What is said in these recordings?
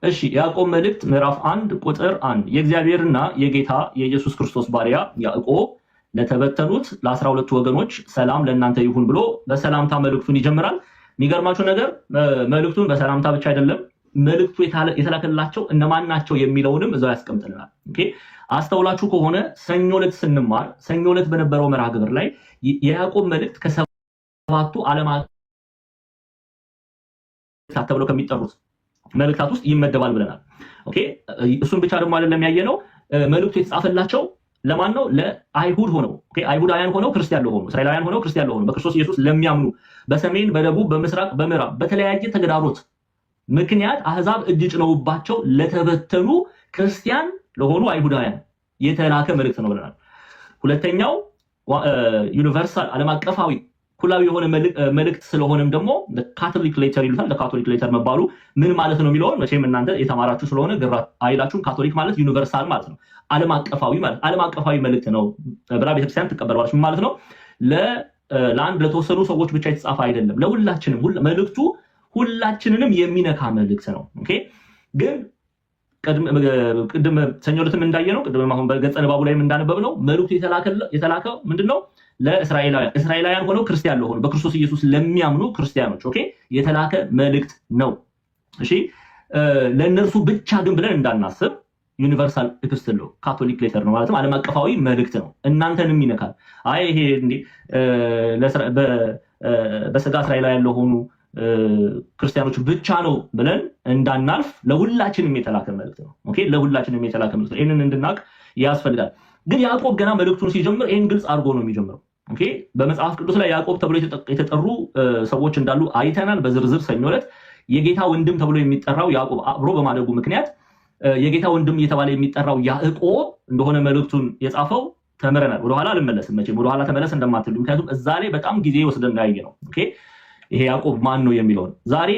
እሺ ያዕቆብ መልእክት ምዕራፍ 1 ቁጥር 1 የእግዚአብሔርና የጌታ የኢየሱስ ክርስቶስ ባሪያ ያዕቆብ ለተበተኑት ለ12 ወገኖች ሰላም ለእናንተ ይሁን ብሎ በሰላምታ መልእክቱን ይጀምራል። የሚገርማችሁ ነገር መልእክቱን በሰላምታ ብቻ አይደለም፣ መልእክቱ የተላከላቸው እነማን ናቸው የሚለውንም እዛው ያስቀምጥልናል። ኦኬ አስተውላችሁ ከሆነ ሰኞ ዕለት ስንማር ሰኞ ዕለት በነበረው መርሃ ግብር ላይ የያዕቆብ መልእክት ከሰባቱ ዓለማት ተብለው ከሚጠሩት መልእክታት ውስጥ ይመደባል ብለናል። ኦኬ እሱን ብቻ ደግሞ አይደለም ያየነው፣ መልእክቱ የተጻፈላቸው ለማን ነው? ለአይሁድ ሆነው ኦኬ አይሁዳውያን ሆነው ክርስቲያን ለሆኑ እስራኤላውያን ሆነው ክርስቲያን ለሆኑ በክርስቶስ ኢየሱስ ለሚያምኑ በሰሜን በደቡብ በምስራቅ በምዕራብ በተለያየ ተግዳሮት ምክንያት አህዛብ እጅ ጭነውባቸው ለተበተኑ ክርስቲያን ለሆኑ አይሁዳውያን የተላከ መልእክት ነው ብለናል። ሁለተኛው ዩኒቨርሳል ዓለም አቀፋዊ ኩላዊ የሆነ መልእክት ስለሆነም ደግሞ ካቶሊክ ሌተር ይሉታል። ለካቶሊክ ሌተር መባሉ ምን ማለት ነው የሚለውን መቼም እናንተ የተማራችሁ ስለሆነ ግራ አይላችሁም። ካቶሊክ ማለት ዩኒቨርሳል ማለት ነው፣ ዓለም አቀፋዊ ማለት ዓለም አቀፋዊ መልእክት ነው ብላ ቤተክርስቲያን ትቀበላለች። ምን ማለት ነው? ለአንድ ለተወሰኑ ሰዎች ብቻ የተጻፈ አይደለም፣ ለሁላችንም መልእክቱ ሁላችንንም የሚነካ መልእክት ነው። ኦኬ ግን ቅድም ሰኞ ዕለትም እንዳየነው ቅድም አሁን በገጸ ንባቡ ላይ እንዳነበብ ነው መልእክቱ የተላከው ምንድነው? ለእስራኤላውያን ሆነው ክርስቲያን ለሆኑ በክርስቶስ ኢየሱስ ለሚያምኑ ክርስቲያኖች ኦኬ የተላከ መልእክት ነው። እሺ ለእነርሱ ብቻ ግን ብለን እንዳናስብ ዩኒቨርሳል ኤፒስትል ነው፣ ካቶሊክ ሌተር ነው ማለትም ዓለም አቀፋዊ መልእክት ነው። እናንተንም ይነካል። አይ ይሄ በስጋ እስራኤላውያን ለሆኑ ክርስቲያኖች ብቻ ነው ብለን እንዳናልፍ ለሁላችንም የተላከ መልእክት ነው። ኦኬ ለሁላችንም የተላከ መልእክት ነው። ይሄንን እንድናቅ ያስፈልጋል። ግን ያዕቆብ ገና መልእክቱን ሲጀምር ይሄን ግልጽ አድርጎ ነው የሚጀምረው። ኦኬ በመጽሐፍ ቅዱስ ላይ ያዕቆብ ተብሎ የተጠሩ ሰዎች እንዳሉ አይተናል በዝርዝር ሰኞ ዕለት። የጌታ ወንድም ተብሎ የሚጠራው ያዕቆብ አብሮ በማደጉ ምክንያት የጌታ ወንድም እየተባለ የሚጠራው ያዕቆብ እንደሆነ መልእክቱን የጻፈው ተምረናል። ወደኋላ አልመለስም፣ መቼም ወደኋላ ተመለስ እንደማትሉ፣ ምክንያቱም እዛ ላይ በጣም ጊዜ ወስደን ያየ ነው። ኦኬ ይሄ ያዕቆብ ማን ነው የሚለውን ዛሬ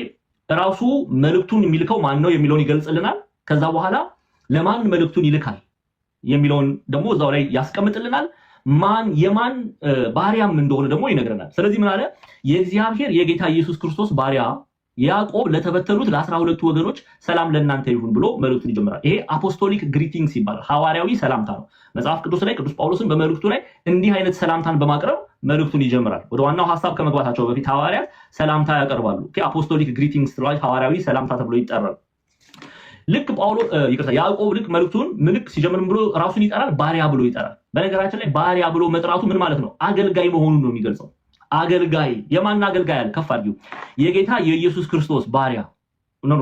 ራሱ መልእክቱን የሚልከው ማን ነው የሚለውን ይገልጽልናል። ከዛ በኋላ ለማን መልእክቱን ይልካል የሚለውን ደግሞ እዛው ላይ ያስቀምጥልናል። የማን ባሪያም እንደሆነ ደግሞ ይነግረናል። ስለዚህ ምን አለ? የእግዚአብሔር የጌታ ኢየሱስ ክርስቶስ ባሪያ ያዕቆብ ለተበተኑት ለ12 ወገኖች ሰላም ለእናንተ ይሁን ብሎ መልእክቱን ይጀምራል። ይሄ አፖስቶሊክ ግሪቲንግስ ይባላል፣ ሐዋርያዊ ሰላምታ ነው። መጽሐፍ ቅዱስ ላይ ቅዱስ ጳውሎስን በመልእክቱ ላይ እንዲህ አይነት ሰላምታን በማቅረብ መልእክቱን ይጀምራል። ወደ ዋናው ሐሳብ ከመግባታቸው በፊት ሐዋርያት ሰላምታ ያቀርባሉ። አፖስቶሊክ ግሪቲንግስ ላይ ሐዋርያዊ ሰላምታ ተብሎ ይጠራል። ልክ ያዕቆብ ልክ መልእክቱን ምልክ ሲጀምር ብሎ ራሱን ይጠራል፣ ባሪያ ብሎ ይጠራል። በነገራችን ላይ ባሪያ ብሎ መጥራቱ ምን ማለት ነው? አገልጋይ መሆኑን ነው የሚገልጸው። አገልጋይ የማን አገልጋይ አለ? ከፍ አድርጊው። የጌታ የኢየሱስ ክርስቶስ ባሪያ ኖ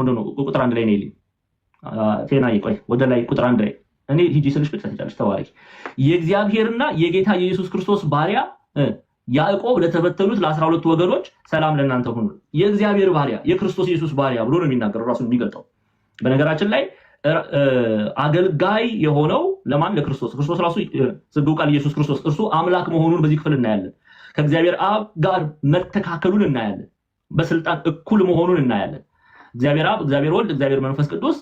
ቁጥር 1 ላይ ነው ይልኝ ፌናዬ፣ ቆይ ወደ ላይ ቁጥር 1 ላይ እኔ ሂጂ ስልሽ ብቻ ትቻለሽ። ተባረኪ። የእግዚአብሔርና የጌታ የኢየሱስ ክርስቶስ ባሪያ ያዕቆብ ለተበተኑት ለ12 ወገኖች ሰላም ለእናንተ ሁኑ። የእግዚአብሔር ባሪያ የክርስቶስ ኢየሱስ ባሪያ ብሎ ነው የሚናገረው ራሱን የሚገልጠው። በነገራችን ላይ አገልጋይ የሆነው ለማን? ለክርስቶስ። ክርስቶስ ራሱ ስግው ቃል ኢየሱስ ክርስቶስ እርሱ አምላክ መሆኑን በዚህ ክፍል እናያለን። ከእግዚአብሔር አብ ጋር መተካከሉን እናያለን። በስልጣን እኩል መሆኑን እናያለን። እግዚአብሔር አብ፣ እግዚአብሔር ወልድ፣ እግዚአብሔር መንፈስ ቅዱስ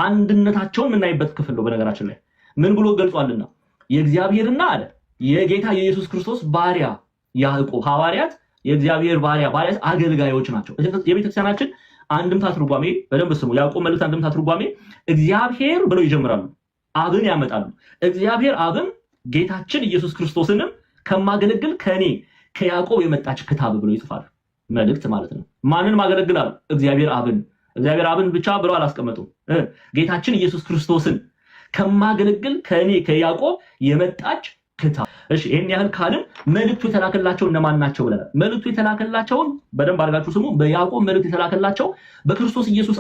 አንድነታቸውን የምናይበት ክፍል ነው። በነገራችን ላይ ምን ብሎ ገልጿልና የእግዚአብሔርና አለ የጌታ የኢየሱስ ክርስቶስ ባሪያ ያዕቆብ። ሐዋርያት የእግዚአብሔር ባሪያ አገልጋዮች ናቸው። የቤተክርስቲያናችን አንድምታ ትርጓሜ በደንብ ስሙ። ያዕቆብ መልእክት አንድምታ ትርጓሜ እግዚአብሔር ብለው ይጀምራሉ፣ አብን ያመጣሉ። እግዚአብሔር አብን ጌታችን ኢየሱስ ክርስቶስንም ከማገለግል ከኔ ከያዕቆብ የመጣች ክታብ ብለው ይጽፋሉ። መልእክት ማለት ነው። ማንን ማገለግላሉ? እግዚአብሔር አብን። እግዚአብሔር አብን ብቻ ብለው አላስቀመጡም። ጌታችን ኢየሱስ ክርስቶስን ከማገለግል ከኔ ከያዕቆብ የመጣች ክታብ። እሺ ይሄን ያህል ካልን መልእክቱ የተላከላቸው እነማን ናቸው ብለናል። መልእክቱ የተላከላቸውን በደንብ አድርጋችሁ ስሙ። በያዕቆብ መልእክት የተላከላቸው በክርስቶስ ኢየሱስ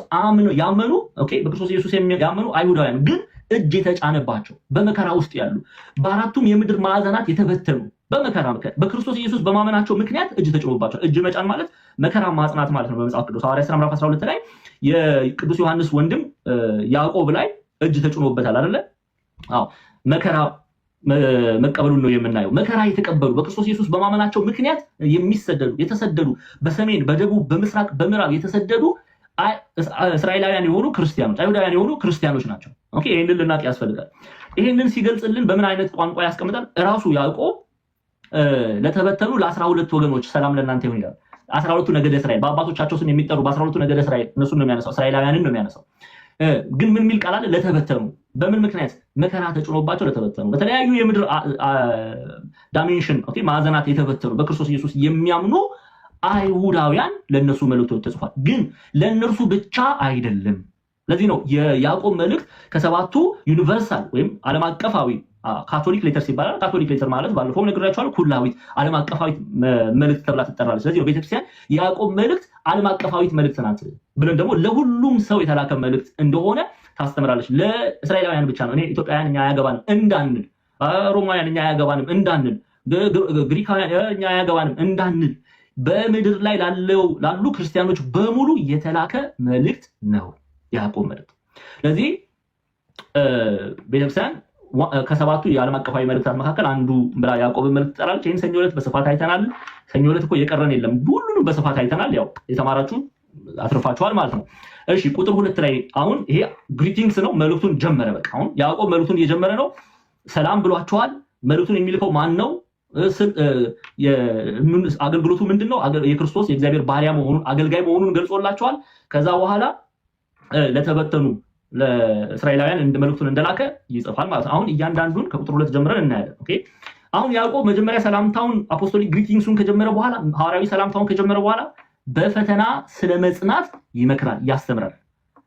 ያመኑ ኦኬ በክርስቶስ ኢየሱስ ያመኑ አይሁዳውያን ግን እጅ የተጫነባቸው በመከራ ውስጥ ያሉ በአራቱም የምድር ማዕዘናት የተበተኑ በመከራ ምክንያት በክርስቶስ ኢየሱስ በማመናቸው ምክንያት እጅ ተጭኖባቸው። እጅ መጫን ማለት መከራ ማጽናት ማለት ነው። በመጽሐፍ ቅዱስ ሐዋርያት ሥራ ምዕራፍ 12 ላይ የቅዱስ ዮሐንስ ወንድም ያዕቆብ ላይ እጅ ተጭኖበታል አይደለ? አዎ መከራ መቀበሉን ነው የምናየው። መከራ የተቀበሉ በክርስቶስ ኢየሱስ በማመናቸው ምክንያት የተሰደዱ በሰሜን በደቡብ በምስራቅ በምዕራብ የተሰደዱ እስራኤላውያን የሆኑ ክርስቲያኖች አይሁዳውያን የሆኑ ክርስቲያኖች ናቸው። ኦኬ ይሄንን ልናቅ ያስፈልጋል። ይሄንን ሲገልጽልን በምን አይነት ቋንቋ ያስቀምጣል? ራሱ ያዕቆብ ለተበተኑ ለ12 ወገኖች ሰላም ለእናንተ ይሁን ይላል። 12ቱ ነገደ እስራኤል በአባቶቻቸው ስም የሚጠሩ በ12ቱ ነገደ እስራኤል እነሱን ነው የሚያነሳው፣ እስራኤላውያንን ነው የሚያነሳው። ግን ምን የሚል ቃል አለ? ለተበተኑ። በምን ምክንያት? መከራ ተጭኖባቸው ለተበተኑ፣ በተለያዩ የምድር ዳይሜንሽን ማዕዘናት የተበተኑ በክርስቶስ ኢየሱስ የሚያምኑ አይሁዳውያን ለነሱ መልእክቶች ተጽፏል። ግን ለነርሱ ብቻ አይደለም። ለዚህ ነው የያዕቆብ መልእክት ከሰባቱ ዩኒቨርሳል ወይም ዓለም አቀፋዊ ካቶሊክ ሌተርስ ይባላል። ካቶሊክ ሌተር ማለት ባለፈው ነግራችኋለሁ፣ ኩላዊት ዓለም አቀፋዊት መልእክት ተብላ ትጠራለች። ስለዚህ ቤተክርስቲያን የያዕቆብ መልእክት ዓለም አቀፋዊት መልእክት ናት ብለን ደግሞ ለሁሉም ሰው የተላከ መልእክት እንደሆነ ታስተምራለች። ለእስራኤላውያን ብቻ ነው፣ እኔ ኢትዮጵያውያን እኛ አያገባንም እንዳንል፣ ሮማውያን እኛ አያገባንም እንዳንል፣ ግሪካውያን እኛ አያገባንም እንዳንል በምድር ላይ ላሉ ክርስቲያኖች በሙሉ የተላከ መልእክት ነው የያዕቆብ መልእክት። ስለዚህ ቤተክርስቲያን ከሰባቱ የዓለም አቀፋዊ መልእክታት መካከል አንዱ ብላ ያዕቆብን መልእክት ትጠራለች። ይህን ሰኞ ዕለት በስፋት አይተናል። ሰኞ ዕለት እኮ የቀረን የለም፣ ሁሉንም በስፋት አይተናል። ያው የተማራችሁ አትርፋችኋል ማለት ነው። እሺ ቁጥር 2 ላይ አሁን ይሄ ግሪቲንግስ ነው፣ መልእክቱን ጀመረ። በቃ አሁን ያዕቆብ መልእክቱን እየጀመረ ነው። ሰላም ብሏችኋል። መልእክቱን የሚልከው ማን ነው? አገልግሎቱ ምንድነው? የክርስቶስ የእግዚአብሔር ባሪያ መሆኑን አገልጋይ መሆኑን ገልጾላችኋል። ከዛ በኋላ ለተበተኑ ለእስራኤላውያን መልእክቱን እንደላከ ይጽፋል ማለት ነው። አሁን እያንዳንዱን ከቁጥር 2 ጀምረን እናያለን። ኦኬ አሁን ያዕቆብ መጀመሪያ ሰላምታውን አፖስቶሊክ ግሪቲንግሱን ከጀመረ በኋላ ሐዋርያዊ ሰላምታውን ከጀመረ በኋላ በፈተና ስለ መጽናት ይመክራል፣ ያስተምራል።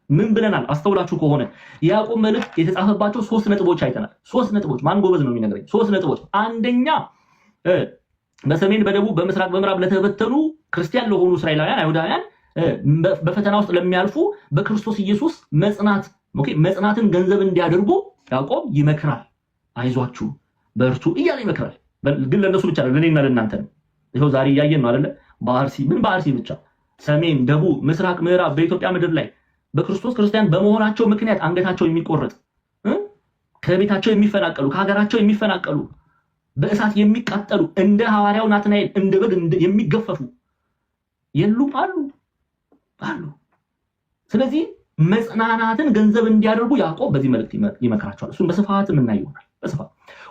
ምን ብለናል? አስተውላችሁ ከሆነ የያዕቆብ መልእክት የተጻፈባቸው 3 ነጥቦች አይተናል። 3 ነጥቦች ማን ጎበዝ ነው የሚነግረኝ? 3 ነጥቦች። አንደኛ በሰሜን በደቡብ በምስራቅ በምዕራብ ለተበተኑ ክርስቲያን ለሆኑ እስራኤላውያን አይሁዳውያን በፈተና ውስጥ ለሚያልፉ በክርስቶስ ኢየሱስ መጽናትን ገንዘብ እንዲያደርጉ ያዕቆብ ይመክራል። አይዟችሁ በርቱ እያለ ይመክራል። ግን ለነሱ ብቻ ነው፣ ለኔና ለእናንተ ነው። ይሄው ዛሬ እያየን ነው አይደለ? በአርሲ ብቻ ሰሜን፣ ደቡብ፣ ምስራቅ፣ ምዕራብ በኢትዮጵያ ምድር ላይ በክርስቶስ ክርስቲያን በመሆናቸው ምክንያት አንገታቸው የሚቆረጥ ከቤታቸው የሚፈናቀሉ ከሀገራቸው የሚፈናቀሉ በእሳት የሚቃጠሉ እንደ ሐዋርያው ናትናኤል እንደ በግ የሚገፈፉ የሉም አሉ። ስለዚህ መጽናናትን ገንዘብ እንዲያደርጉ ያዕቆብ በዚህ መልእክት ይመክራቸዋል። እሱን በስፋት የምናይ ይሆናል። በስፋት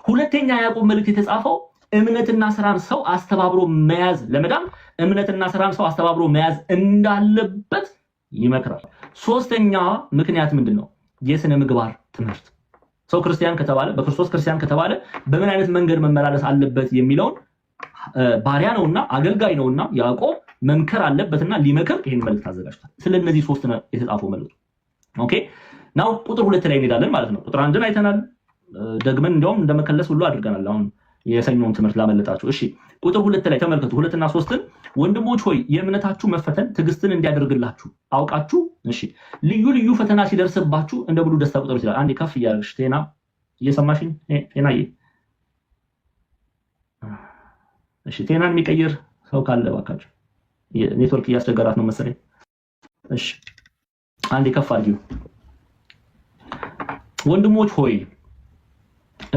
ሁለተኛ ያዕቆብ መልእክት የተጻፈው እምነትና ስራን ሰው አስተባብሮ መያዝ ለመዳን እምነትና ስራን ሰው አስተባብሮ መያዝ እንዳለበት ይመክራል። ሶስተኛ ምክንያት ምንድነው? የሥነ ምግባር ትምህርት። ሰው ክርስቲያን ከተባለ በክርስቶስ ክርስቲያን ከተባለ በምን አይነት መንገድ መመላለስ አለበት የሚለውን ባሪያ ነውና አገልጋይ ነውና ያዕቆብ መምከር አለበትና ሊመክር ይሄን መልእክት አዘጋጅቷል። ስለነዚህ 3 ነው የተጻፈው መልእክቱ። ኦኬ ናው ቁጥር 2 ላይ እንሄዳለን ማለት ነው። ቁጥር 1ን አይተናል፣ ደግመን እንደውም እንደመከለስ ሁሉ አድርገናል። አሁን የሰኞውን ትምህርት ላመለጣችሁ። እሺ ቁጥር 2 ላይ ተመልከቱ። 2 እና 3ን ወንድሞች ሆይ የእምነታችሁ መፈተን ትዕግስትን እንዲያደርግላችሁ አውቃችሁ፣ እሺ ልዩ ልዩ ፈተና ሲደርስባችሁ እንደ ብሉ ደስታ ቁጠሩ ይችላል። አንዴ ከፍ እያደረግሽ ቴና፣ እየሰማሽኝ ቴናዬ? እሺ ቴናን የሚቀይር ሰው ካለ እባካችሁ፣ ኔትወርክ እያስቸገራት ነው መሰለኝ። እሺ አንዴ ከፍ አድርጊው። ወንድሞች ሆይ፣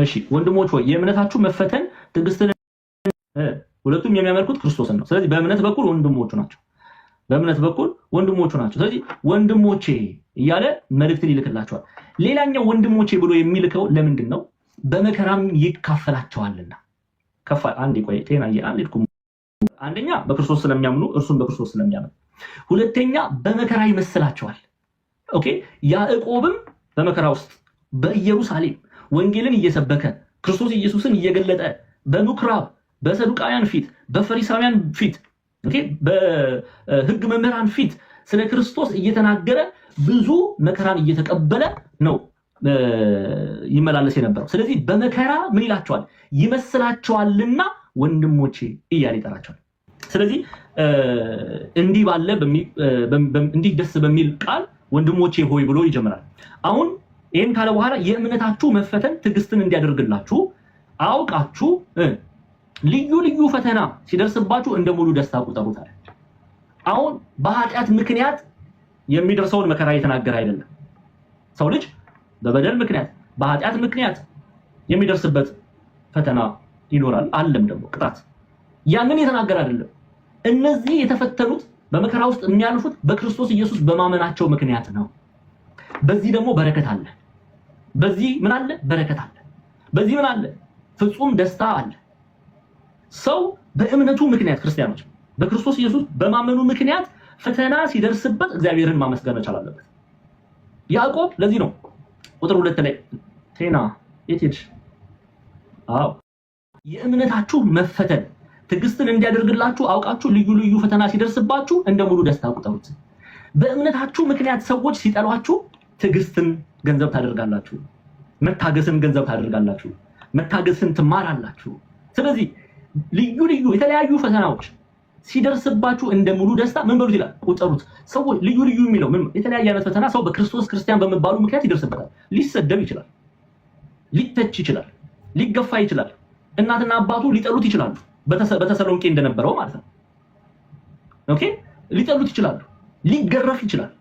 እሺ ወንድሞች ሆይ የእምነታችሁ መፈተን ትዕግስትን፣ ሁለቱም የሚያመልኩት ክርስቶስን ነው። ስለዚህ በእምነት በኩል ወንድሞቹ ናቸው፣ በእምነት በኩል ወንድሞቹ ናቸው። ስለዚህ ወንድሞቼ እያለ መልእክትን ይልክላቸዋል። ሌላኛው ወንድሞቼ ብሎ የሚልከው ለምንድን ነው? በመከራም ይካፈላቸዋልና። ከፍ አንዴ ቆይ ቴናዬ፣ አንደኛ በክርስቶስ ስለሚያምኑ እርሱም በክርስቶስ ስለሚያምኑ፣ ሁለተኛ በመከራ ይመስላቸዋል። ኦኬ ያዕቆብም በመከራ ውስጥ በኢየሩሳሌም ወንጌልን እየሰበከ ክርስቶስ ኢየሱስን እየገለጠ በምኩራብ በሰዱቃውያን ፊት በፈሪሳውያን ፊት በሕግ መምህራን ፊት ስለ ክርስቶስ እየተናገረ ብዙ መከራን እየተቀበለ ነው ይመላለስ የነበረው። ስለዚህ በመከራ ምን ይላቸዋል? ይመስላቸዋልና ወንድሞቼ እያለ ይጠራቸዋል። ስለዚህ እንዲህ ባለ እንዲህ ደስ በሚል ቃል ወንድሞቼ ሆይ ብሎ ይጀምራል። አሁን ይህን ካለ በኋላ የእምነታችሁ መፈተን ትዕግስትን እንዲያደርግላችሁ አውቃችሁ ልዩ ልዩ ፈተና ሲደርስባችሁ እንደ ሙሉ ደስታ ቁጠሩታል። አሁን በኃጢአት ምክንያት የሚደርሰውን መከራ እየተናገረ አይደለም። ሰው ልጅ በበደል ምክንያት በኃጢአት ምክንያት የሚደርስበት ፈተና ይኖራል፣ አለም ደግሞ ቅጣት። ያንን የተናገረ አይደለም። እነዚህ የተፈተኑት በመከራ ውስጥ የሚያልፉት በክርስቶስ ኢየሱስ በማመናቸው ምክንያት ነው። በዚህ ደግሞ በረከት አለ። በዚህ ምን አለ? በረከት አለ። በዚህ ምን አለ? ፍጹም ደስታ አለ። ሰው በእምነቱ ምክንያት ክርስቲያኖች በክርስቶስ ኢየሱስ በማመኑ ምክንያት ፈተና ሲደርስበት እግዚአብሔርን ማመስገን መቻል አለበት። ያዕቆብ ለዚህ ነው ቁጥር 2 ላይ ቴና የትሄድሽ አዎ የእምነታችሁ መፈተን ትዕግስትን እንዲያደርግላችሁ አውቃችሁ ልዩ ልዩ ፈተና ሲደርስባችሁ እንደ ሙሉ ደስታ ቁጠሩት። በእምነታችሁ ምክንያት ሰዎች ሲጠሏችሁ ትዕግስትን ገንዘብ ታደርጋላችሁ፣ መታገስን ገንዘብ ታደርጋላችሁ፣ መታገስን ትማራላችሁ። ስለዚህ ልዩ ልዩ የተለያዩ ፈተናዎች ሲደርስባችሁ እንደ ሙሉ ደስታ ምን በሉት ይላል ቁጠሩት። ሰዎች ልዩ ልዩ የሚለው ምን የተለያየ አይነት ፈተና ሰው በክርስቶስ ክርስቲያን በመባሉ ምክንያት ይደርስበታል። ሊሰደብ ይችላል፣ ሊተች ይችላል፣ ሊገፋ ይችላል፣ እናትና አባቱ ሊጠሉት ይችላሉ። በተሰሎንቄ እንደነበረው ማለት ነው። ኦኬ ሊጠሉት ይችላሉ፣ ሊገረፍ ይችላል፣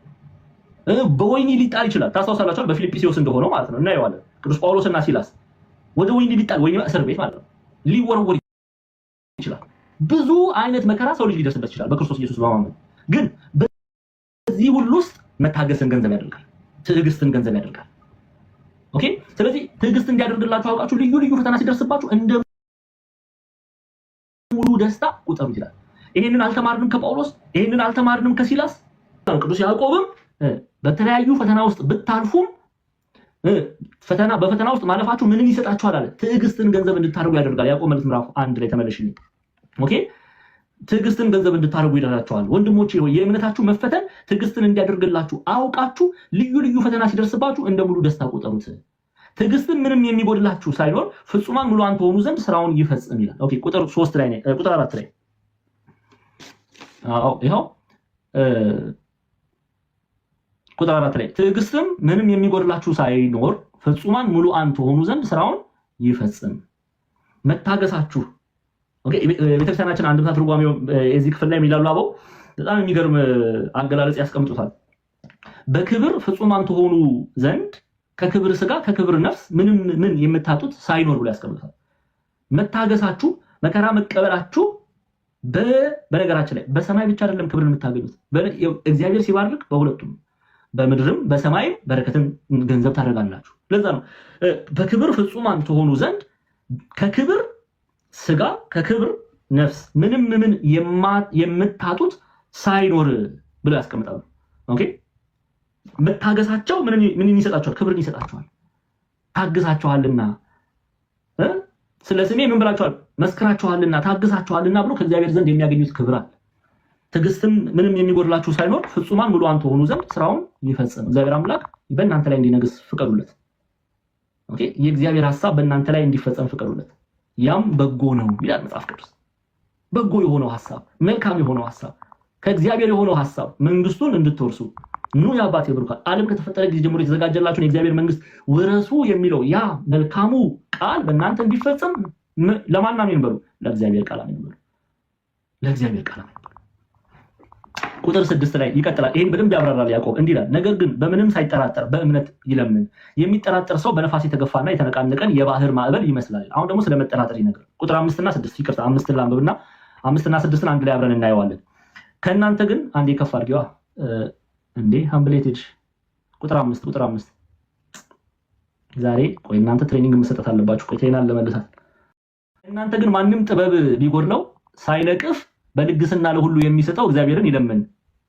በወይኒ ሊጣል ይችላል። ታስታውሳላችሁ በፊልጵስዩስ እንደሆነው ማለት ነው። እናየዋለን። ቅዱስ ጳውሎስና ሲላስ ወደ ወይኒ ሊጣል ወይኒ እስር ቤት ማለት ነው ሊወረወር ይችላል። ብዙ አይነት መከራ ሰው ልጅ ሊደርስበት ይችላል በክርስቶስ ኢየሱስ በማመን ግን በዚህ ሁሉ ውስጥ መታገስን ገንዘብ ያደርጋል፣ ትዕግስትን ገንዘብ ያደርጋል። ኦኬ ስለዚህ ትዕግስት እንዲያደርግላችሁ አውቃችሁ ልዩ ልዩ ፈተና ሲደርስባችሁ እንደ ሙሉ ደስታ ቁጠሩት ይላል። ይሄንን አልተማርንም ከጳውሎስ፣ ይሄንን አልተማርንም ከሲላስ። ቅዱስ ያዕቆብም በተለያዩ ፈተና ውስጥ ብታልፉም በፈተና ውስጥ ማለፋችሁ ምንን ይሰጣችኋል አለ? ትዕግስትን ገንዘብ እንድታደርጉ ያደርጋል። ያዕቆብ መልእክት ምዕራፍ 1 ላይ ተመለሽልኝ። ኦኬ ትዕግስትን ገንዘብ እንድታደርጉ ይደራችኋል። ወንድሞቼ ሆይ የእምነታችሁ መፈተን ትዕግስትን እንዲያደርግላችሁ አውቃችሁ ልዩ ልዩ ፈተና ሲደርስባችሁ እንደ ሙሉ ደስታ ቁጠሩት። ትዕግስትን ምንም የሚጎድላችሁ ሳይኖር ፍጹማን ሙሉአን ትሆኑ ዘንድ ስራውን ይፈጽም ይላል። ኦኬ ቁጥር 3 ላይ ቁጥር 4 ላይ ይኸው ቁጥር 4 ላይ ትዕግስትም ምንም የሚጎድላችሁ ሳይኖር ፍጹማን ሙሉአን ትሆኑ ዘንድ ስራውን ይፈጽም። መታገሳችሁ ኦኬ ቤተክርስቲያናችን አንድምታ ትርጓሜው እዚህ ክፍል ላይ የሚላሉ አበው በጣም የሚገርም አገላለጽ ያስቀምጡታል። በክብር ፍጹማን ትሆኑ ዘንድ ከክብር ስጋ ከክብር ነፍስ ምንም ምን የምታጡት ሳይኖር ብሎ ያስቀምጡታል። መታገሳችሁ መከራ መቀበላችሁ በነገራችን ላይ በሰማይ ብቻ አይደለም ክብርን የምታገኙት። እግዚአብሔር ሲባርክ በሁለቱም በምድርም በሰማይም በረከትን ገንዘብ ታደርጋላችሁ። ለዛ ነው በክብር ፍጹማን ትሆኑ ዘንድ ከክብር ስጋ ከክብር ነፍስ ምንም ምን የምታጡት ሳይኖር ብሎ ያስቀምጣሉ። ኦኬ መታገሳቸው ምን ይሰጣቸዋል? ክብርን ይሰጣቸዋል። ታግሳቸዋልና ስለ ስሜ ምን ብላቸዋል? መስክራቸዋልና ታግሳቸዋልና ብሎ ከእግዚአብሔር ዘንድ የሚያገኙት ክብር አለ። ትዕግስትም ምንም የሚጎድላችሁ ሳይኖር ፍጹማን ሙሉአን ትሆኑ ዘንድ ስራውን ይፈጽም። እግዚአብሔር አምላክ በእናንተ ላይ እንዲነግስ ፍቀዱለት። ኦኬ የእግዚአብሔር ሐሳብ በእናንተ ላይ እንዲፈጸም ፍቀዱለት። ያም በጎ ነው ይላል መጽሐፍ ቅዱስ። በጎ የሆነው ሐሳብ፣ መልካም የሆነው ሐሳብ፣ ከእግዚአብሔር የሆነው ሐሳብ መንግስቱን እንድትወርሱ ኑ የአባቴ ብሩካን ዓለም ከተፈጠረ ጊዜ ጀምሮ የተዘጋጀላችሁን የእግዚአብሔር መንግስት ወረሱ የሚለው ያ መልካሙ ቃል በእናንተ እንዲፈጸም ለማን አሜን በሉ? ለእግዚአብሔር ቃል አሜን በሉ። ለእግዚአብሔር ቃል አሜን በሉ። ቁጥር 6 ላይ ይቀጥላል። ይሄን በደንብ ያብራራል ያዕቆብ እንዲህ ይላል፣ ነገር ግን በምንም ሳይጠራጠር በእምነት ይለምን። የሚጠራጠር ሰው በነፋስ የተገፋና የተነቃነቀን የባህር ማዕበል ይመስላል። አሁን ደግሞ ስለመጠራጠር ይነግራል። ቁጥር 5 እና 6 ይቅርታ 5 ላንብብና 5 እና 6 አንድ ላይ አብረን እናየዋለን። ከእናንተ ግን አንዴ ከፍ አድርጊዋ እንዴ ሃምብሌትድ ቁጥር 5 ዛሬ ቆይ እናንተ ትሬኒንግ መሰጠት አለባችሁ። ቆይ ትሬናል ለመለሳት እናንተ ግን ማንም ጥበብ ቢጎድለው ሳይነቅፍ በልግስና ለሁሉ የሚሰጠው እግዚአብሔርን ይለምን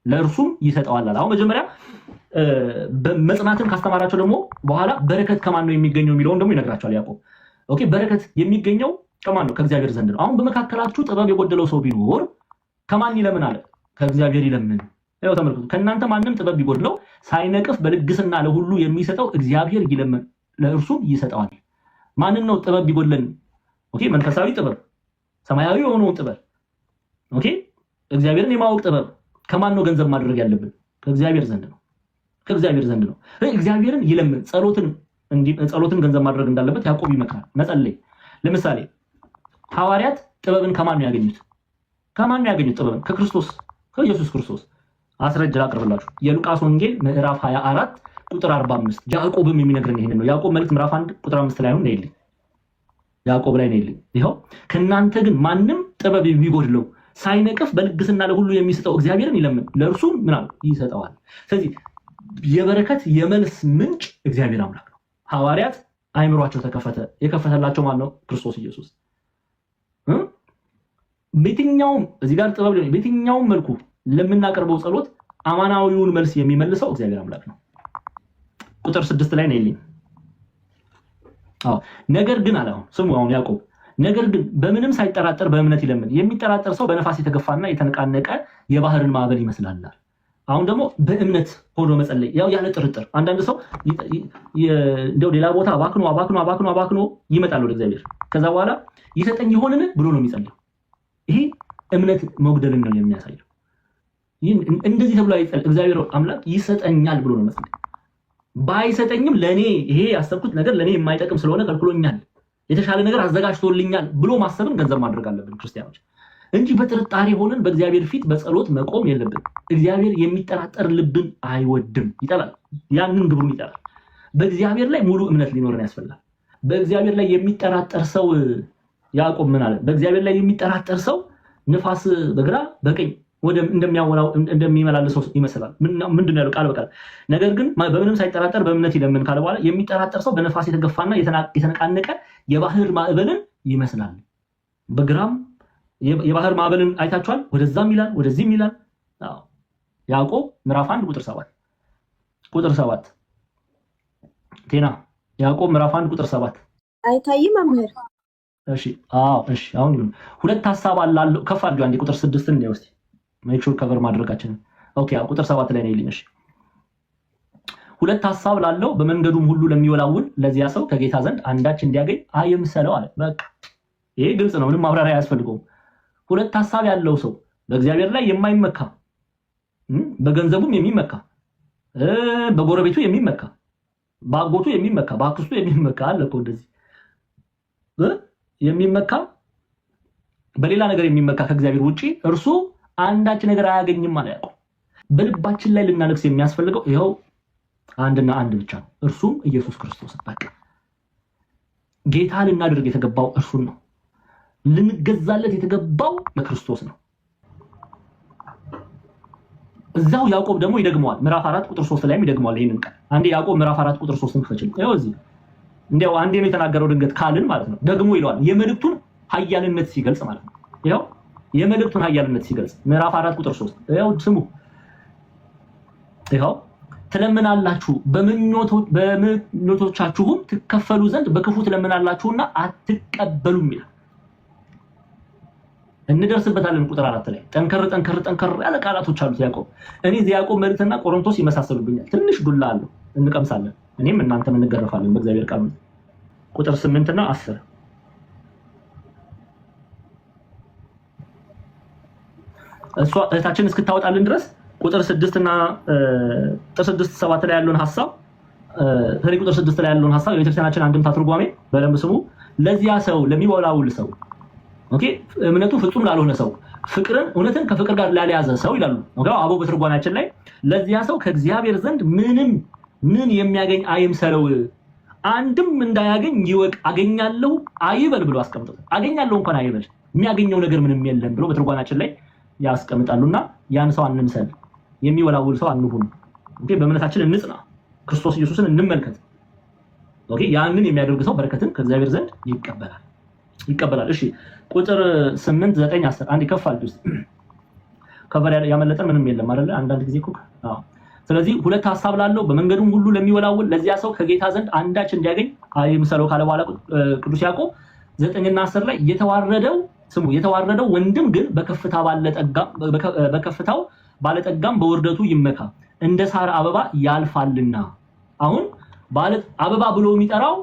ለእርሱም ይሰጠዋል። አሁን መጀመሪያ በመጽናትን ካስተማራቸው ደግሞ በኋላ በረከት ከማን ነው የሚገኘው የሚለውን ደግሞ ይነግራቸዋል ያዕቆብ። ኦኬ በረከት የሚገኘው ከማን ነው? ከእግዚአብሔር ዘንድ ነው። አሁን በመካከላችሁ ጥበብ የጎደለው ሰው ቢኖር ከማን ይለምን አለ? ከእግዚአብሔር ይለምን። ያው ተመልከቱ፣ ከእናንተ ማንም ጥበብ ቢጎድለው ሳይነቅፍ በልግስና ለሁሉ የሚሰጠው እግዚአብሔር ይለምን ለእርሱም ይሰጠዋል። ማንን ነው ጥበብ ቢጎድለን? ኦኬ መንፈሳዊ ጥበብ፣ ሰማያዊ የሆነውን ጥበብ፣ ኦኬ እግዚአብሔርን የማወቅ ጥበብ ከማን ነው ገንዘብ ማድረግ ያለብን? ከእግዚአብሔር ዘንድ ነው። ከእግዚአብሔር ዘንድ ነው። እግዚአብሔርን ይለምን። ጸሎትን ገንዘብ ማድረግ እንዳለበት ያዕቆብ ይመክራል። መጸለይ። ለምሳሌ ሐዋርያት ጥበብን ከማን ነው ያገኙት? ከማን ነው ያገኙት ጥበብን? ከክርስቶስ ከኢየሱስ ክርስቶስ። አስረጅ ላቅርብላችሁ። የሉቃስ ወንጌል ምዕራፍ 24 ቁጥር 45 ያዕቆብም የሚነግረን ይሄንን ነው። ያዕቆብ መልእክት ምዕራፍ 1 ቁጥር 5 ላይ ነው ይልኝ። ያዕቆብ ላይ ነው ይልኝ። ይሄው ከእናንተ ግን ማንም ጥበብ ቢጎድለው ሳይነቅፍ በልግስና ለሁሉ የሚሰጠው እግዚአብሔርን ይለምን ለእርሱ ምን ይሰጠዋል። ስለዚህ የበረከት የመልስ ምንጭ እግዚአብሔር አምላክ ነው። ሐዋርያት አይምሯቸው ተከፈተ። የከፈተላቸው ማን ነው? ክርስቶስ ኢየሱስ። በየትኛውም እዚህ ጋር ጥበብ ሊሆን በየትኛውም መልኩ ለምናቀርበው ጸሎት አማናዊውን መልስ የሚመልሰው እግዚአብሔር አምላክ ነው። ቁጥር 6 ላይ ነው ይልኝ። ነገር ግን አለ ስሙ አሁን ያዕቆብ ነገር ግን በምንም ሳይጠራጠር በእምነት ይለምን። የሚጠራጠር ሰው በነፋስ የተገፋና የተነቃነቀ የባህርን ማዕበል ይመስላል። አሁን ደግሞ በእምነት ሆኖ መጸለይ ያው ያለ ጥርጥር። አንዳንድ ሰው እንደው ሌላ ቦታ አባክኖ ይመጣል ወደ እግዚአብሔር። ከዛ በኋላ ይሰጠኝ ይሆንን ብሎ ነው የሚጸልየው። ይሄ እምነት መጉደልን ነው የሚያሳየው። እንደዚህ ተብሎ እግዚአብሔር አምላክ ይሰጠኛል ብሎ ነው መጸለይ። ባይሰጠኝም ለኔ ይሄ ያሰብኩት ነገር ለኔ የማይጠቅም ስለሆነ ከልክሎኛል፣ የተሻለ ነገር አዘጋጅቶልኛል ብሎ ማሰብን ገንዘብ ማድረግ አለብን ክርስቲያኖች እንጂ በጥርጣሬ ሆነን በእግዚአብሔር ፊት በጸሎት መቆም የለብን። እግዚአብሔር የሚጠራጠር ልብን አይወድም፣ ይጠላል። ያንን ግብሩን ይጠላል። በእግዚአብሔር ላይ ሙሉ እምነት ሊኖረን ያስፈልጋል። በእግዚአብሔር ላይ የሚጠራጠር ሰው ያዕቆብ ምን አለ? በእግዚአብሔር ላይ የሚጠራጠር ሰው ንፋስ በግራ በቀኝ እንደሚመላለሰው ይመስላል። ምንድነው ያለው ቃል በቃል? ነገር ግን በምንም ሳይጠራጠር በእምነት ይለምን ካለ በኋላ የሚጠራጠር ሰው በነፋስ የተገፋና የተነቃነቀ የባህር ማዕበልን ይመስላል። በግራም የባህር ማዕበልን አይታችኋል። ወደዛም ይላል ወደዚህም ይላል። ያዕቆብ ምዕራፍ 1 ቁጥር 7 ቴና ያዕቆብ ምዕራፍ 1 ቁጥር 7 አይታይም መምህር? እሺ አሁን ይሁን። ሁለት ሐሳብ አላለው። ከፍ አድርገው አንዴ ቁጥር 6ን ነው እስቲ ሜክ ሹር ከቨር ማድረጋችን። ኦኬ ቁጥር 7 ላይ ነው ይልኝ። እሺ ሁለት ሐሳብ ላለው በመንገዱም ሁሉ ለሚወላውል ለዚያ ሰው ከጌታ ዘንድ አንዳች እንዲያገኝ አይምሰለው አለ። በቃ ይሄ ግልጽ ነው፣ ምንም ማብራሪያ አያስፈልገውም። ሁለት ሐሳብ ያለው ሰው በእግዚአብሔር ላይ የማይመካ በገንዘቡም የሚመካ በጎረቤቱ የሚመካ በአጎቱ የሚመካ በአክስቱ የሚመካ አለ እኮ እንደዚህ የሚመካ በሌላ ነገር የሚመካ ከእግዚአብሔር ውጪ እርሱ አንዳች ነገር አያገኝም ማለት ያውቁ። በልባችን ላይ ልናነግስ የሚያስፈልገው ይኸው አንድና አንድ ብቻ ነው፣ እርሱም ኢየሱስ ክርስቶስ። በቃ ጌታ ልናደርግ የተገባው እርሱን ነው። ልንገዛለት የተገባው ለክርስቶስ ነው። እዛው ያዕቆብ ደግሞ ይደግመዋል። ምዕራፍ 4 ቁጥር 3 ላይም ይደግመዋል ይሄንን ቃል። አንዴ ያዕቆብ ምዕራፍ 4 ቁጥር 3ን ክፈችልኝ። ይኸው እዚህ እንዴው አንዴ ነው የተናገረው ድንገት ካልን ማለት ነው። ደግሞ ይለዋል የመልእክቱን ኃያልነት ሲገልጽ ማለት ነው። ይኸው የመልእክቱን ኃያልነት ሲገልጽ ምዕራፍ 4 ቁጥር 3 ይኸው ስሙ። ይኸው ትለምናላችሁ በምኞቶቻችሁም ትከፈሉ ዘንድ በክፉ ትለምናላችሁና አትቀበሉም ይላል። እንደርስበታለን ቁጥር 4 ላይ ጠንከር ያለ ቃላቶች አሉት ያዕቆብ። እኔ ያዕቆብ መልእክትና ቆሮንቶስ ይመሳሰሉብኛል። ትንሽ ዱላ አለው፣ እንቀምሳለን። እኔም እናንተም እንገረፋለን በእግዚአብሔር ቃል። ቁጥር 8 እና 10 እሷ እህታችን እስክታወጣልን ድረስ ቁጥር 6 እና ቁጥር 6 7 ላይ ያለውን ሐሳብ ቁጥር 6 ላይ ያለውን ሐሳብ የቤተክርስቲያናችን አንድምታ ትርጓሜ በደንብ ስሙ። ለዚያ ሰው ለሚወላውል ሰው ኦኬ እምነቱ ፍጹም ላልሆነ ሰው ፍቅርን እውነትን ከፍቅር ጋር ላልያዘ ሰው ይላሉ። ኦኬ አቦ በትርጓሜያችን ላይ ለዚያ ሰው ከእግዚአብሔር ዘንድ ምን የሚያገኝ አይምሰለው፣ አንድም እንዳያገኝ ይወቅ፣ አገኛለሁ አይበል ብሎ አስቀምጠው። አገኛለሁ እንኳን አይበል፣ የሚያገኘው ነገር ምንም የለም ብሎ በትርጓሜያችን ላይ ያስቀምጣሉና ያን ሰው አንምሰል፣ የሚወላውል ሰው አንሁን። ኦኬ በእምነታችን እንጽና፣ ክርስቶስ ኢየሱስን እንመልከት። ኦኬ ያንን የሚያደርግ ሰው በረከትን ከእግዚአብሔር ዘንድ ይቀበላል። እሺ ቁጥር 8 9 10 አንድ ይከፋል ውስጥ ከቨር ያመለጠን ምንም የለም አይደለ? አንዳንድ ጊዜ እኮ ስለዚህ ሁለት ሐሳብ ላለው በመንገዱም ሁሉ ለሚወላውል ለዚያ ሰው ከጌታ ዘንድ አንዳች እንዲያገኝ አይምሰለው ካለ በኋላ ቅዱስ ያዕቆብ 9 እና 10 ላይ የተዋረደው ወንድም ግን በከፍታው ባለጠጋም በውርደቱ ይመካ፣ እንደ ሳር አበባ ያልፋልና። አሁን አበባ ብሎ የሚጠራው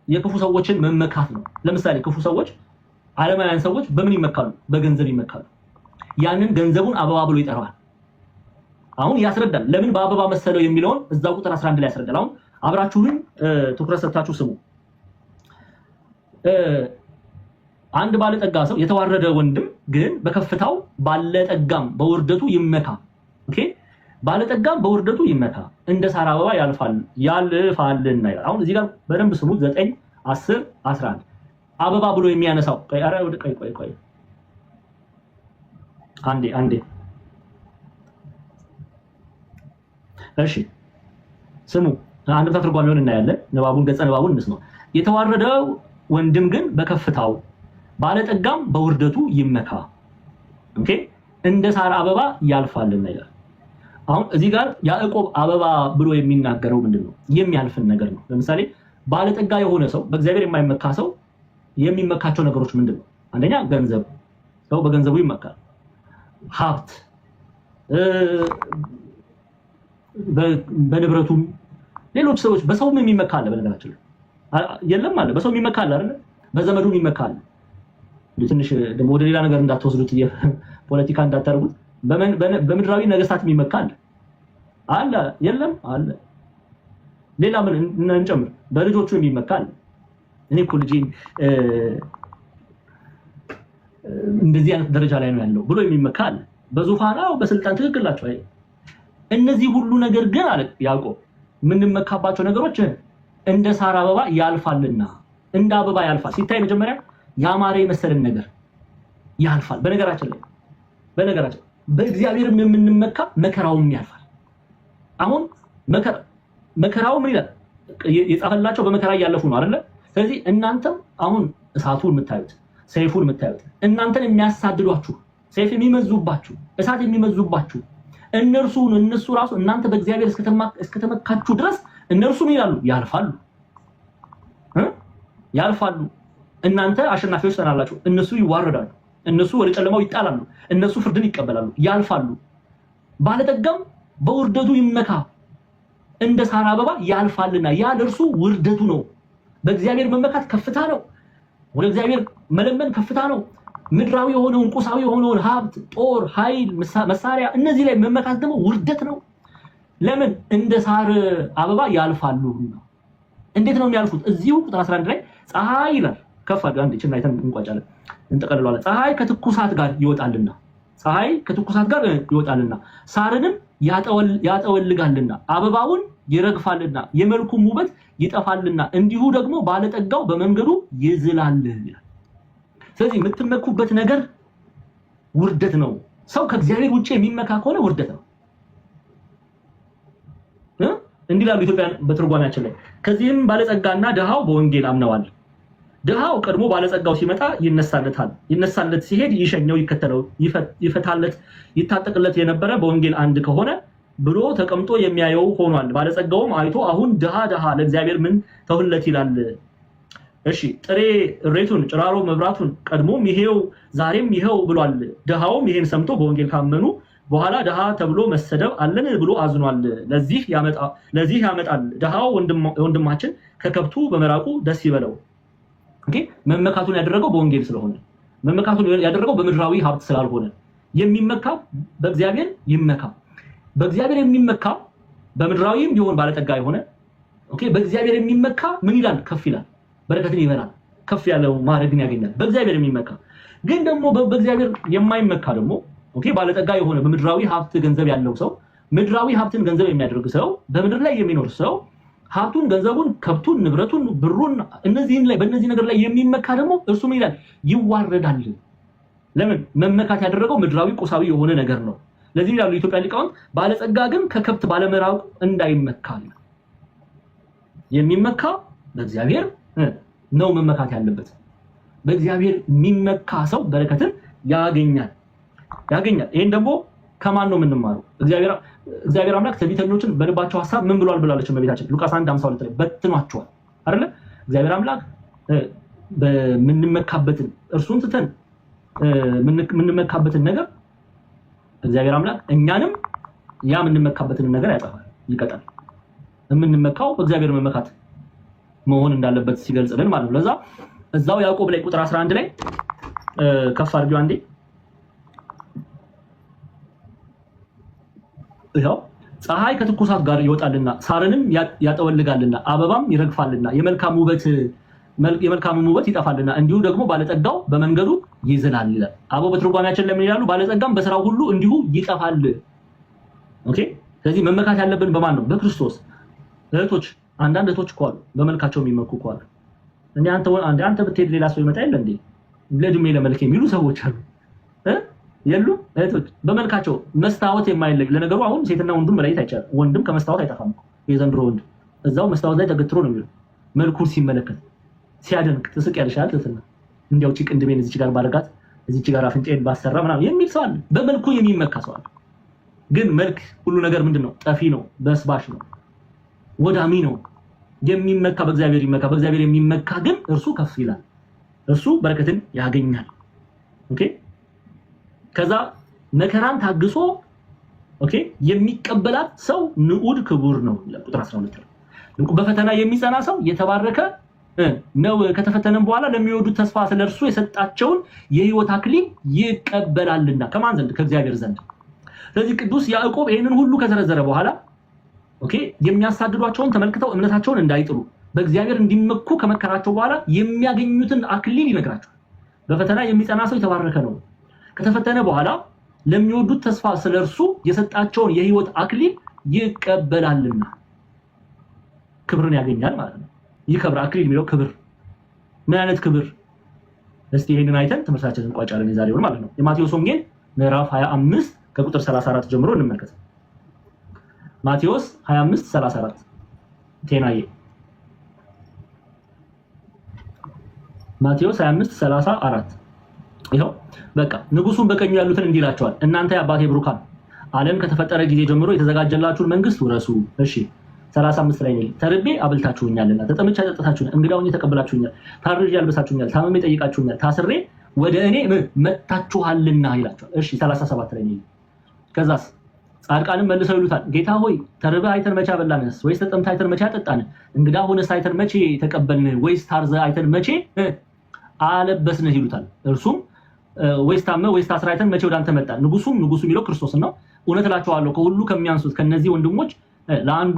የክፉ ሰዎችን መመካት ነው። ለምሳሌ ክፉ ሰዎች ዓለማውያን ሰዎች በምን ይመካሉ? በገንዘብ ይመካሉ። ያንን ገንዘቡን አበባ ብሎ ይጠራዋል። አሁን ያስረዳል ለምን በአበባ መሰለው የሚለውን እዛው ቁጥር 11 ላይ ያስረዳል። አሁን አብራችሁን ትኩረት ሰጥታችሁ ስሙ። አንድ ባለጠጋ ሰው የተዋረደ ወንድም ግን በከፍታው ባለጠጋም በውርደቱ ይመካ። ኦኬ ባለጠጋም በውርደቱ ይመካ፣ እንደ ሳር አበባ ያልፋልና ይላል። አሁን እዚህ ጋር በደንብ ስሙ። 9 10 11 አበባ ብሎ የሚያነሳው ቆይ አንዴ እሺ ስሙ። አንድ ተርጓሚውን እናያለን። ገጸ ንባቡን እንስማ። የተዋረደው ወንድም ግን በከፍታው ባለጠጋም በውርደቱ ይመካ፣ ኦኬ እንደ ሳር አበባ ያልፋልና ይላል። አሁን እዚህ ጋር ያዕቆብ አበባ ብሎ የሚናገረው ምንድነው? የሚያልፍን ነገር ነው። ለምሳሌ ባለጠጋ የሆነ ሰው በእግዚአብሔር የማይመካ ሰው የሚመካቸው ነገሮች ምንድነው? አንደኛ ገንዘብ፣ ሰው በገንዘቡ ይመካል። ሀብት፣ በንብረቱም ሌሎች ሰዎች በሰውም የሚመካ አለ። በነገራችን የለም አለ በሰው የሚመካ አለ አይደል? በዘመዱም ይመካ አለ። ትንሽ ደግሞ ወደ ሌላ ነገር እንዳትወስዱት ፖለቲካ እንዳታርጉት። በምድራዊ ነገስታት የሚመካ አለ የለም አለ። ሌላ ምን እንጨምር? በልጆቹ የሚመካ አለ። እኔ እኮ ልጄ እንደዚህ አይነት ደረጃ ላይ ነው ያለው ብሎ የሚመካ አለ። በዙፋናው በስልጣን ትክክላቸው አይ እነዚህ ሁሉ ነገር ግን አለ ያዕቆብ የምንመካባቸው ነገሮች እንደ ሳር አበባ ያልፋልና፣ እንደ አበባ ያልፋል። ሲታይ መጀመሪያ ያማረ የመሰለን ነገር ያልፋል። በነገራችን በእግዚአብሔርም የምንመካ መከራውም ያልፋል። አሁን መከራው ምን ይላል? የጻፈላቸው በመከራ እያለፉ ነው አይደለ? ስለዚህ እናንተም አሁን እሳቱን የምታዩት ሰይፉን የምታዩት እናንተን የሚያሳድዷችሁ ሰይፍ የሚመዙባችሁ እሳት የሚመዙባችሁ እነሱ ራሱ እናንተ በእግዚአብሔር እስከተመካችሁ ድረስ እነርሱ ምን ይላሉ? ያልፋሉ። እናንተ አሸናፊዎች ትሆናላችሁ። እነሱ ይዋረዳሉ። እነሱ ወደ ጨለማው ይጣላሉ። እነሱ ፍርድን ይቀበላሉ፣ ያልፋሉ። ባለጠጋም በውርደቱ ይመካ እንደ ሳር አበባ ያልፋልና፣ ያ ለእርሱ ውርደቱ ነው። በእግዚአብሔር መመካት ከፍታ ነው። ወደ እግዚአብሔር መለመን ከፍታ ነው። ምድራዊ የሆነውን ቁሳዊ የሆነውን ሀብት፣ ጦር፣ ኃይል፣ መሳሪያ እነዚህ ላይ መመካት ደግሞ ውርደት ነው። ለምን? እንደ ሳር አበባ ያልፋሉ። እንዴት ነው የሚያልፉት? እዚሁ ቁጥር 11 ላይ ፀሐይ ይላል። ከፍ አድርገን አንዴ ችና አይተን እንቋጫለን፣ እንጠቀልለዋለን። ፀሐይ ከትኩሳት ጋር ይወጣልና ሳርንም ያጠወልጋልና አበባውን ይረግፋልና የመልኩም ውበት ይጠፋልና እንዲሁ ደግሞ ባለጠጋው በመንገዱ ይዝላል ይላል። ስለዚህ የምትመኩበት ነገር ውርደት ነው። ሰው ከእግዚአብሔር ውጪ የሚመካ ከሆነ ውርደት ነው። እንዲህ ላሉ ኢትዮጵያን በትርጓሜያችን ላይ ከዚህም ባለጸጋና ድሃው በወንጌል አምነዋል። ድሃው ቀድሞ ባለጸጋው ሲመጣ ይነሳለት ሲሄድ ይሸኘው ይከተለው ይፈታለት ይታጠቅለት የነበረ በወንጌል አንድ ከሆነ ብሎ ተቀምጦ የሚያየው ሆኗል። ባለጸጋውም አይቶ አሁን ድሃ ለእግዚአብሔር ምን ተውለት ይላል። እሺ ጥሬ እሬቱን ጭራሮ መብራቱን ቀድሞም ይሄው ዛሬም ይሄው ብሏል። ድሃውም ይሄን ሰምቶ በወንጌል ካመኑ በኋላ ድሃ ተብሎ መሰደብ አለን ብሎ አዝኗል። ለዚህ ያመጣል። ድሃው ወንድማችን ከከብቱ በመራቁ ደስ ይበለው። ኦኬ መመካቱን ያደረገው በወንጌል ስለሆነ፣ መመካቱን ያደረገው በምድራዊ ሀብት ስላልሆነ የሚመካ በእግዚአብሔር ይመካ። በእግዚአብሔር የሚመካ በምድራዊም ቢሆን ባለጠጋ የሆነ ኦኬ በእግዚአብሔር የሚመካ ምን ይላል? ከፍ ይላል፣ በረከትን ይበላል፣ ከፍ ያለው ማዕረግን ያገኛል። በእግዚአብሔር የሚመካ ግን ደግሞ በእግዚአብሔር የማይመካ ደግሞ ኦኬ ባለጠጋ የሆነ በምድራዊ ሀብት ገንዘብ ያለው ሰው፣ ምድራዊ ሀብትን ገንዘብ የሚያደርግ ሰው፣ በምድር ላይ የሚኖር ሰው ሀብቱን፣ ገንዘቡን፣ ከብቱን፣ ንብረቱን፣ ብሩን በእነዚህ ነገር ላይ የሚመካ ደግሞ እርሱ ምን ይላል? ይዋረዳል። ለምን? መመካት ያደረገው ምድራዊ ቁሳዊ የሆነ ነገር ነው። ለዚህ ይላሉ ኢትዮጵያ ሊቃውንት ባለጸጋ ግን ከከብት ባለመራቁ እንዳይመካ። የሚመካ በእግዚአብሔር ነው መመካት ያለበት። በእግዚአብሔር የሚመካ ሰው በረከትን ያገኛል። ይሄን ደግሞ ከማን ነው የምንማረው? እግዚአብሔር አምላክ ትዕቢተኞችን በልባቸው ሐሳብ ምን ብሏል ብላለች እመቤታችን ሉቃስ 1:52 ላይ በትኗቸዋል አይደለ? እግዚአብሔር አምላክ በምንመካበትን እርሱን ትተን የምንመካበትን ነገር እግዚአብሔር አምላክ እኛንም ያ የምንመካበትን ነገር ያጠፋል፣ ይቀጣል። የምንመካው በእግዚአብሔር መመካት መሆን እንዳለበት ሲገልጽልን ማለት ነው። ለዛ እዛው ያዕቆብ ላይ ቁጥር 11 ላይ ከፍ አድርጊው አንዴ ይሄው ፀሐይ ከትኩሳት ጋር ይወጣልና ሳርንም ያጠወልጋልና አበባም ይረግፋልና የመልካም ውበት ይጠፋልና እንዲሁ ደግሞ ባለጠጋው በመንገዱ ይዝላል ይላል። አበው በትርጓሜያችን ለምን ይላሉ? ባለጠጋም በስራው ሁሉ እንዲሁ ይጠፋል። ኦኬ ስለዚህ መመካት ያለብን በማን ነው? በክርስቶስ። እህቶች አንዳንድ እህቶች እኮ አሉ በመልካቸው የሚመኩ እኮ አሉ። አንተ ብትሄድ ሌላ ሰው ይመጣ የለ እንዴ ለድሜ ለመልክ የሚሉ ሰዎች አሉ የሉ? እህቶች በመልካቸው መስታወት የማይለይ ለነገሩ አሁን ሴትና ወንዱን መለየት አይቻልም። ወንድም ከመስታወት አይጠፋም። የዘንድሮ ወንድ እዛው መስታወት ላይ ተገትሮ ነው የሚለው። መልኩን ሲመለከት ሲያደንቅ ትስቅ ያልሻል ትትና እንዲያው ቅንድቤን እዚች ጋር ባረጋት እዚች ጋር አፍንጫዬን ባሰራ ምናምን የሚል ሰው አለ። በመልኩ የሚመካ ሰው አለ። ግን መልክ ሁሉ ነገር ምንድነው? ጠፊ ነው፣ በስባሽ ነው፣ ወዳሚ ነው። የሚመካ በእግዚአብሔር ይመካ፣ በእግዚአብሔር የሚመካ ግን እርሱ ከፍ ይላል፣ እርሱ በረከትን ያገኛል። ኦኬ ከዛ መከራን ታግሶ ኦኬ የሚቀበላት ሰው ንዑድ ክቡር ነው። ቁጥር 12 ላይ በፈተና የሚጸና ሰው የተባረከ ነው፣ ከተፈተነም በኋላ ለሚወዱት ተስፋ ስለርሱ የሰጣቸውን የሕይወት አክሊል ይቀበላልና። ከማን ዘንድ? ከእግዚአብሔር ዘንድ። ስለዚህ ቅዱስ ያዕቆብ ይሄንን ሁሉ ከዘረዘረ በኋላ ኦኬ የሚያሳድዷቸውን ተመልክተው እምነታቸውን እንዳይጥሉ በእግዚአብሔር እንዲመኩ ከመከራቸው በኋላ የሚያገኙትን አክሊል ይነግራቸዋል። በፈተና የሚጸና ሰው የተባረከ ነው፣ ከተፈተነ በኋላ ለሚወዱት ተስፋ ስለርሱ የሰጣቸውን የሕይወት አክሊል ይቀበላልና ክብርን ያገኛል ማለት ነው። ይከብር አክሊል የሚለው ክብር ምን አይነት ክብር? እስቲ ይሄንን አይተን ትምህርታችንን እንቋጫለን የዛሬውን ማለት ነው። የማቴዎስ ወንጌል ምዕራፍ 25 ከቁጥር 34 ጀምሮ እንመልከት። ማቴዎስ 25:34 ቴናዬ ማቴዎስ 25:34 ይሄው በቃ ንጉሱን በቀኙ ያሉትን እንዲላቸዋል፣ እናንተ የአባቴ ብሩካን ዓለም ከተፈጠረ ጊዜ ጀምሮ የተዘጋጀላችሁን መንግስት ውረሱ። እሺ 35 ላይ ነው። ተርቤ አብልታችሁኛልና፣ ተጠምቼ አጠጣችሁኛል፣ እንግዳ ሆኜ ተቀበላችሁኛል፣ ታርዤ አልብሳችሁኛል፣ ታምሜ ጠይቃችሁኛል፣ ታስሬ ወደ እኔ መጥታችኋልና ይላቸዋል። እሺ 37 ላይ ነው። ከዛስ ጻድቃንም መልሰው ይሉታል፣ ጌታ ሆይ ተርበህ አይተን መቼ አበላንስ? ወይስ ተጠምተህ አይተን መቼ አጠጣን? እንግዳ ሆነስ አይተን መቼ ተቀበልን? ወይስ ታርዘህ አይተን መቼ አለበስንህ? ይሉታል። እርሱም ወይስ ታመህ ወይስ ታስረህ አይተን መቼ ወደ አንተ መጣን? ንጉሱ የሚለው ክርስቶስ ነው። እውነት እላችኋለሁ ከሁሉ ከሚያንሱት ከነዚህ ወንድሞች ለአንዱ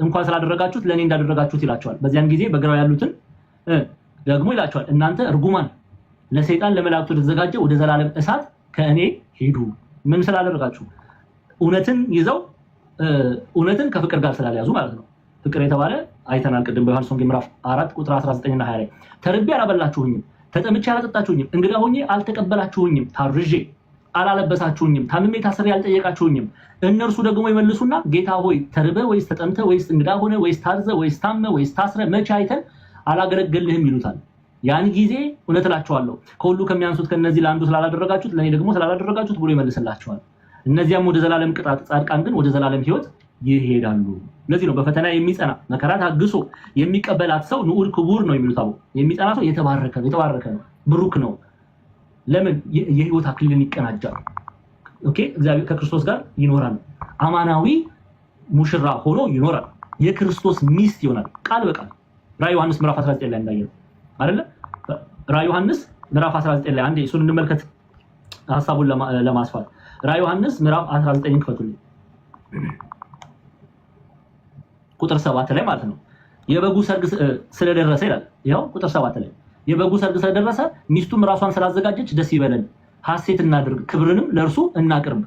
እንኳን ስላደረጋችሁት ለኔ እንዳደረጋችሁት ይላቸዋል። በዚያን ጊዜ በግራው ያሉትን ደግሞ ይላቸዋል፣ እናንተ እርጉማን ለሰይጣን ለመላእክቱ ተዘጋጀ ወደ ዘላለም እሳት ከእኔ ሂዱ። ምን ስላደረጋችሁ? እውነትን ይዘው እውነትን ከፍቅር ጋር ስላልያዙ ማለት ነው። ፍቅር የተባለ አይተናል ቅድም በዮሐንስ ወንጌል ምዕራፍ 4 ቁጥር 19 እና 20 ላይ ተርቤ አላበላችሁኝም፣ ተጠምቼ አላጠጣችሁኝም፣ እንግዳ ሆኜ አልተቀበላችሁኝም፣ ታርዤ አላለበሳችሁኝም፣ ታምሜ ታስሬ አልጠየቃችሁኝም። እነርሱ ደግሞ ይመልሱና ጌታ ሆይ ተርበህ ወይስ ተጠምተህ ወይስ እንግዳ ሆነ ወይስ ታርዘህ ወይስ ታመህ ወይስ ታስረህ መቼ አይተን አላገለገልህም? ይሉታል። ያን ጊዜ እውነት እላችኋለሁ ከሁሉ ከሚያንሱት ከነዚህ ለአንዱ ስላላደረጋችሁት ለኔ ደግሞ ስላላደረጋችሁት ብሎ ይመልስላችኋል። እነዚያም ወደ ዘላለም ቅጣት፣ ጻድቃን ግን ወደ ዘላለም ሕይወት ይሄዳሉ። ለዚህ ነው በፈተና የሚጸና መከራ ታግሶ የሚቀበላት ሰው ንዑድ ክቡር ነው የሚሉት። አቡ የሚጸና ሰው የተባረከ ነው፣ ብሩክ ነው። ለምን? የሕይወት አክሊልን ይቀናጃል። ኦኬ እግዚአብሔር ከክርስቶስ ጋር ይኖራል። አማናዊ ሙሽራ ሆኖ ይኖራል። የክርስቶስ ሚስት ይሆናል። ቃል በቃል ራዕይ ዮሐንስ ምዕራፍ 19 ላይ እንዳየነው አይደለ? ራዕይ ዮሐንስ ምዕራፍ 19 ላይ አንዴ እሱን እንመልከት ሐሳቡን ለማስፋት። ራዕይ ዮሐንስ ምዕራፍ 19 ክፈቱልኝ ቁጥር 7 ላይ ማለት ነው። የበጉ ሰርግ ስለደረሰ ይላል። ያው ቁጥር 7 ላይ የበጉ ሰርግ ስለደረሰ ሚስቱም ራሷን ስላዘጋጀች ደስ ይበለን፣ ሐሴት እናድርግ፣ ክብርንም ለእርሱ እናቅርብ።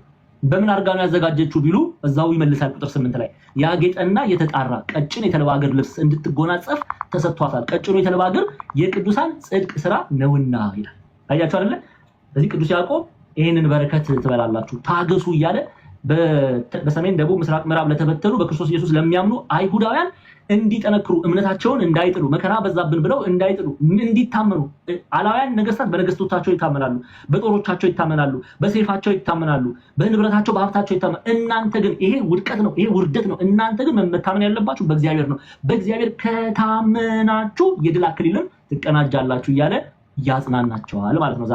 በምን አድርጋ ነው ያዘጋጀችው ቢሉ እዛው ይመልሳል። ቁጥር 8 ላይ ያጌጠና የተጣራ ቀጭን የተልባ እግር ልብስ እንድትጎናጸፍ ተሰጥቷታል። ቀጭኑ የተልባ እግር የቅዱሳን ጽድቅ ስራ ነውና ይላል። ታያችሁ አይደለ? ስለዚህ ቅዱስ ያዕቆብ ይሄንን በረከት ትበላላችሁ ታገሱ እያለ በሰሜን ደቡብ ምስራቅ ምዕራብ ለተበተኑ በክርስቶስ ኢየሱስ ለሚያምኑ አይሁዳውያን እንዲጠነክሩ እምነታቸውን እንዳይጥሉ መከራ በዛብን ብለው እንዳይጥሉ እንዲታመኑ። አላውያን ነገስታት በነገስቶቻቸው ይታመናሉ፣ በጦሮቻቸው ይታመናሉ፣ በሰይፋቸው ይታመናሉ፣ በንብረታቸው በሀብታቸው ይታመናሉ። እናንተ ግን ይሄ ውድቀት ነው፣ ይሄ ውርደት ነው። እናንተ ግን መታመን ያለባችሁ በእግዚአብሔር ነው። በእግዚአብሔር ከታመናችሁ የድል አክሊልን ትቀናጃላችሁ እያለ ያጽናናቸዋል ማለት ነው።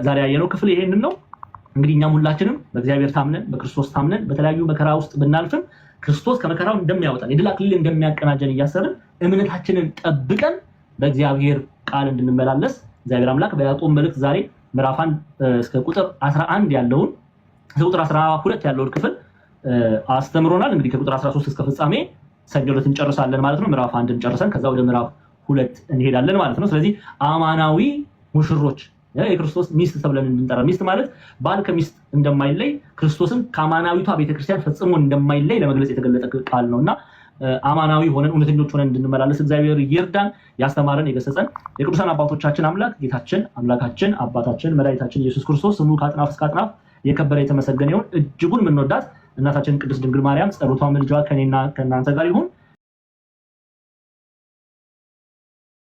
ዛሬ ያየነው ክፍል ይሄንን ነው። እንግዲህ እኛም ሁላችንም በእግዚአብሔር ታምነን በክርስቶስ ታምነን በተለያዩ መከራ ውስጥ ብናልፍም ክርስቶስ ከመከራው እንደሚያወጣን የድል አክሊል እንደሚያቀናጀን እያሰብን እምነታችንን ጠብቀን በእግዚአብሔር ቃል እንድንመላለስ እግዚአብሔር አምላክ በያዕቆብ መልእክት ዛሬ ምዕራፍ 1 እስከ ቁጥር 11 ያለውን እስከ ቁጥር 12 ያለውን ክፍል አስተምሮናል። እንግዲህ ከቁጥር 13 እስከ ፍጻሜ ሰኞ ዕለት እንጨርሳለን ማለት ነው። ምዕራፍ 1 እንጨርሰን ከዛ ወደ ምዕራፍ 2 እንሄዳለን ማለት ነው። ስለዚህ አማናዊ ሙሽሮች የክርስቶስ ሚስት ተብለን እንድንጠራ፣ ሚስት ማለት ባል ከሚስት እንደማይለይ ክርስቶስን ከአማናዊቷ ቤተክርስቲያን ፈጽሞ እንደማይለይ ለመግለጽ የተገለጠ ቃል ነውና አማናዊ ሆነን እውነተኞች ሆነን እንድንመላለስ እግዚአብሔር ይርዳን። ያስተማረን የገሰጸን የቅዱሳን አባቶቻችን አምላክ ጌታችን አምላካችን አባታችን መድኃኒታችን ኢየሱስ ክርስቶስ ስሙ ከአጥናፍ እስከ አጥናፍ የከበረ የተመሰገነ ይሁን። እጅጉን የምንወዳት እናታችን ቅድስት ድንግል ማርያም ጸሎቷ ምልጃዋ ከኔና ከእናንተ ጋር ይሁን።